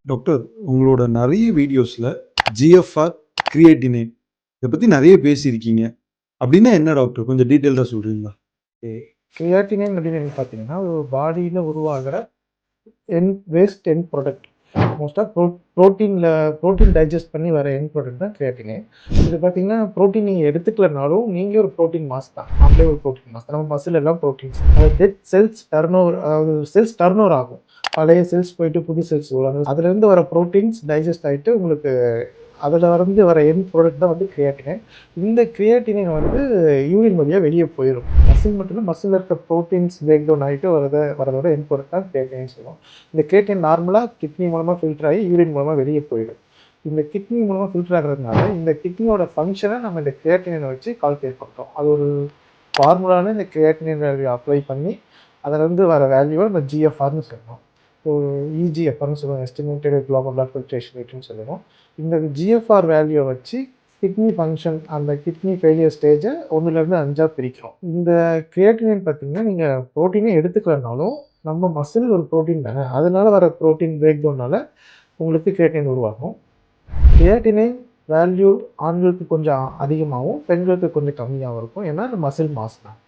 Doctor, உங்களோட நெறைய வீடியோஸ்ல ஜிஎஃப்ஆர், கிரியேட்டினைன் இத பத்தி நெறைய பேசியிருக்கீங்க. அப்டின்னா என்ன டாக்டர்? கொஞ்சம் டீட்டெயில்டா சொல்றீங்களா? கிரியாட்டினின் அப்படின்னு பார்த்தீங்கன்னா, ஒரு பாடியில உருவாகிற வேஸ்ட் எண்ட் ப்ராடக்ட். மோஸ்ட்டா புரோட்டீன் டைஜஸ்ட் பண்ணி வர எண்ட் ப்ராடக்ட் தான் கிரியாட்டினின். இது பார்த்தீங்கன்னா, புரோட்டீன் நீங்க எடுத்துக்கலனாலும், நீங்களே ஒரு புரோட்டீன் மாஸ் தான். நம்மளே ஒரு புரோட்டீன் மாஸ் தான். நம்ம மசில் எல்லாம் புரோட்டீன்ஸ். அது டெட் செல்ஸ் டர்ன்ஓவர், அதாவது செல்ஸ் டர்ன்ஓவர் ஆகும். பழைய செல்ஸ் போயிட்டு புது செல்ஸ் உருவாகும். அதுலேருந்து வர புரோட்டீன்ஸ் டைஜஸ்ட் ஆயிட்டு உங்களுக்கு அதில் வந்து வர எண்ட் ப்ராடக்ட் தான் வந்து கிரியாட்டினின். இந்த கிரியாட்டினின் வந்து யூரின் வழியாக வெளியே போயிடும். மசில் மட்டும் இல்லை, மசிலில் இருக்க ப்ரோட்டீன்ஸ் பிரேக் டவுன் ஆகிட்டு வரதோட எண்ட் ப்ராடக்ட் தான் கிரியாட்டினின் சொல்லுவோம். இந்த கிரியாட்டின் நார்மலாக கிட்னி மூலமாக ஃபில்டர் ஆகி யூரின் மூலமாக வெளியே போயிடும். இந்த கிட்னி மூலமாக ஃபில்டர் ஆகிறதுனால இந்த கிட்னியோட ஃபங்க்ஷனை நம்ம இந்த கிரியாட்டினை வச்சு கால்குலேட் பண்ணுறோம். அது ஒரு ஃபார்முலான்னு இந்த கிரியாட்டினின் வேல்யூ அப்ளை பண்ணி அதிலேருந்து வர வேல்யூவை நம்ம ஜிஎஃப்ஆர்னு சொல்லுவோம். ஸோ இஜிஎஃப்ஆர்னு சொல்லுவோம், எஸ்டிமேட்டட் குளோபல் பிளட் ஃபில்ட்ரேஷன் ரேட்னு சொல்லுவோம். இந்த ஜிஎஃப்ஆர் வேல்யூவை வச்சு கிட்னி ஃபங்க்ஷன், அந்த கிட்னி ஃபெயிலியர் ஸ்டேஜை 1லேருந்து 5ஆக பிரிக்கிறோம். இந்த கிரியேட்டினின் பார்த்தீங்கன்னா, நீங்கள் ப்ரோட்டீனே எடுத்துக்கலனாலும் நம்ம மசில் ஒரு ப்ரோட்டீன் தானே, அதனால வர ப்ரோட்டீன் பிரேக் டவுனால் உங்களுக்கு கிரியேட்டினின் உருவாகும். கிரியேட்டினின் வேல்யூ ஆண்களுக்கு கொஞ்சம் அதிகமாகவும் பெண்களுக்கு கொஞ்சம் கம்மியாகவும் இருக்கும். ஏன்னா அது மசில் மாஸ் தான்.